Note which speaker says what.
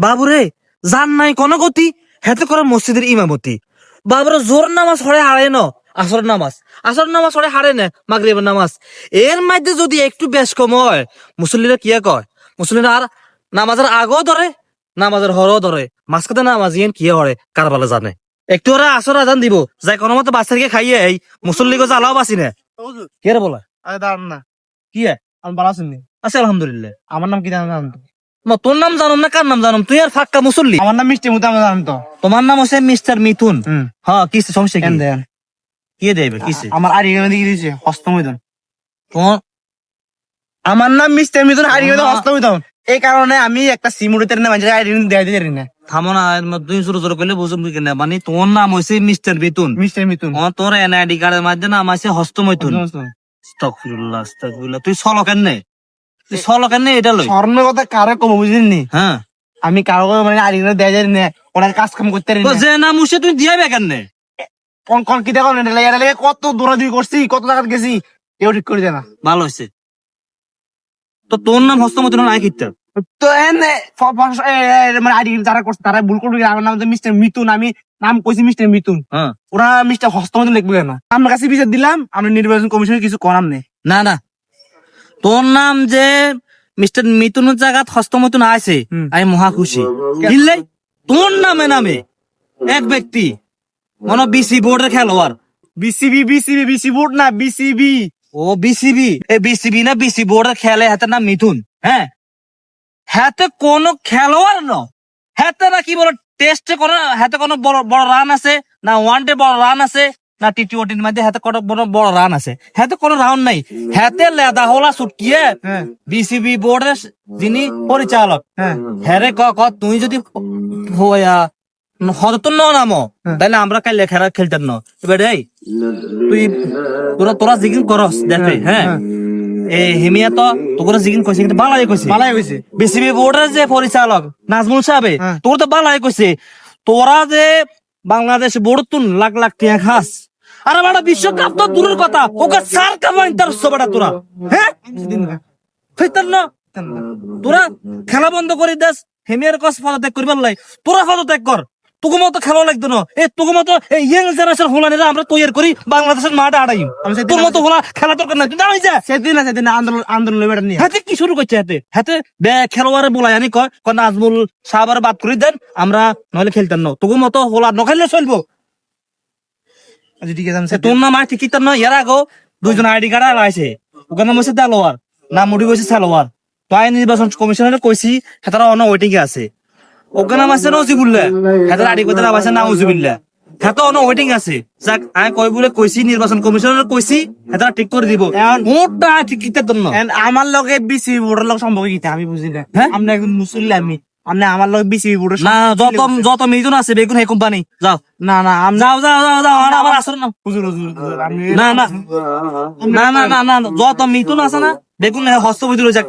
Speaker 1: বাবুরে জান নাই কোন গতি হেতে করে মসজিদের ইমামতি বাবুরে জোর নামাজ হরে হারে ন আসর নামাজ হরে হারে না মাগরিবের নামাজ এর মধ্যে যদি একটু বেশ কম হয় মুসল্লিরা কি কয় মুসল্লিরা আর নামাজের আগেও ধরে নামাজের হরও ধরে মাঝখানে নামাজ ইয়েন কি হরে কারবালে জানে একটু ওরা আসর আজান দিব যাই কোনো মতো বাচ্চাকে খাইয়ে এই মুসল্লি গো জ্বালাও বাসি না কে রে বলা
Speaker 2: আরে দাঁড়ান না,
Speaker 1: কি
Speaker 2: আমি ভালো আছেন নি?
Speaker 1: আছে আলহামদুলিল্লাহ
Speaker 2: আমার নাম কি জানেন তো?
Speaker 1: তোর নাম জানুম না কার নাম জানুম তুই আর ফাক্কা মুসল্লি
Speaker 2: আমার নাম মিষ্টি মুতে, আমি জানেন তো?
Speaker 1: তোমার নাম হচ্ছে মিস্টার মিথুন হ্যাঁ কিসে সমস্যা কি
Speaker 2: কেন দেন?
Speaker 1: কি দেবে কিসে
Speaker 2: আমার আর এখানে দিয়ে দিয়েছে হস্তমিদন।
Speaker 1: তোমার
Speaker 2: আমার নাম মিস্টার মিথুন, আর এখানে হস্তমিদন। এই কারণে আমি একটা সিম উড়িতে না, মানুষের আইডি দেয়া দিতে পারি না।
Speaker 1: থামো না তুই জোর জোর করলে বুঝুম কি না মানে তোর নাম হচ্ছে মিস্টার মিথুন
Speaker 2: মিস্টার মিথুন।
Speaker 1: তোর এনআইডি কার্ডের মধ্যে নাম আছে হস্তমৈথুন আস্তাগফিরুল্লাহ তুই চলো কেন এটা লই
Speaker 2: স্বর্ণ কথা কারো কম বুঝলেন?
Speaker 1: হ্যাঁ
Speaker 2: আমি কারো মানে আর এখানে দেয়া যায় না, ওনার কাজ কাম করতে পারি
Speaker 1: তো
Speaker 2: না।
Speaker 1: যে নাম উসে তুই দিয়াবে কেন
Speaker 2: কোন কোন কি দেখো না, এটা লাগে কত দৌড়াদৌড়ি করছি, কত জায়গা গেছি, কেউ ঠিক করে দেয় না।
Speaker 1: ভালো হয়েছে তো তোর নাম হস্তমৈথুন নাই কিত্তা
Speaker 2: তো এনে মানে আইডি যারা করছে তারা ভুল করবে। আমার নাম মিস্টার মিথুন, আমি নাম কইছি মিস্টার মিথুন,
Speaker 1: হ্যাঁ
Speaker 2: ওরা মিস্টার হস্তমৈথুন লিখবে কেন? আমার কাছে বিচার দিলাম, আমরা নির্বাচন কমিশনের কিছু করাম নেই।
Speaker 1: না না তোর নাম যে মিস্টার মিথুনের জায়গা হস্তমৈথুন আছে আমি মহা খুশি বুঝলে তোর নামে নামে এক ব্যক্তি মনে বিসি বোর্ডের খেলোয়াড়
Speaker 2: বিসি বোর্ড না, বিসিবি।
Speaker 1: ও বিসিবি না বিসি বোর্ডের খেলে হাতের নাম মিথুন হ্যাঁ হাতে কোন খেলোয়াড় ন হাতে না কি বলো টেস্টে কোন হাতে কোনো বড় বড় রান আছে না ওয়ান ডে বড় রান আছে না টি20 মধ্যে হাতে কোনো বড় রান আছে হাতে কোনো রাউন্ড নাই হাতে লেদা হলা ছুটকিয়ে
Speaker 2: হ্যাঁ
Speaker 1: বিসিবি বোর্ডের যিনি পরিচালক
Speaker 2: হ্যাঁ
Speaker 1: হ্যারে তুই যদি হতন নামো তাহলে আমরা কাইলে খেলতাম না এবার এই তুই তোরা জিগিন করস দেখে হ্যাঁ এই হিমিয়া তো তোর জিগিন কইছে কিন্তু বালাই কইছে
Speaker 2: ভালাই হয়েছে।
Speaker 1: বিসিবি বোর্ডের যে পরিচালক নাজমুল সাহেব
Speaker 2: হ্যাঁ।
Speaker 1: তোর তো বালাই কইছে তোরা যে বাংলাদেশ বোর্ড তুন লাখ লাখ টাকা খাস আরে বাড়া বিশ্বকাপ তো দূরের কথা ওকে সার কামাই তার সবটা তোরা হ্যাঁ ফেতার না তোরা খেলা বন্ধ করে দেস হেমিয়ার কস পদত্যাগ করবার লাই তোরা পদত্যাগ কর তোকে মতো খেলা লাগতো না তোকে মতো ইয়াং জেনারেশন হোলানেরা আমরা তৈরি করি বাংলাদেশের মাঠে আড়াই তোর মতো হোলা খেলা দরকার নাই তুই জানিস
Speaker 2: সেদিন আন্দোলন লেবেটা নিয়ে
Speaker 1: হাতে কি শুরু করছে হাতে খেলোয়াড়ে বলাই আনি কয় নাজমুল সাহাবার বাদ করে দেন আমরা নইলে খেলতেন না তোকে মতো হোলা নখাইলে চলবো
Speaker 2: আচ্ছা ঠিক আছে,
Speaker 1: তোর নাম আয় ঠিকই তার নয় এর আগেও দুইজন আইডি কার্ড আলাইছে ওখানে নাম হচ্ছে দেলোয়ার নাম উঠি গেছে সালোয়ার তো আইন নির্বাচন কমিশনের কইছি হেতারা অন্য ওয়েটিং এ আছে ওখানে নাম আছে নজিবুল্লাহ হেতার আইডি করতে নাম আছে নাউজুবিল্লাহ হেতা অন্য ওয়েটিং আছে যাক আমি কই বলে কইছি নির্বাচন কমিশনের কইছি হেতারা ঠিক করে দিব মোটটা ঠিকই তার জন্য
Speaker 2: আমার লগে বিসি বোর্ডের লগে সম্পর্ক কি আমি বুঝি না। আপনি একজন মুসল্লি, আমি আপনি আমার লগে বিসি বোর্ডের
Speaker 1: না যত মিজন আছে বেগুন হে কোম্পানি যাও
Speaker 2: না না
Speaker 1: যাও আমার আসর না
Speaker 2: হুজুর হুজুর আপনি
Speaker 1: না যত মিথুন আছে না বেগুন হস্তবিদুর যাক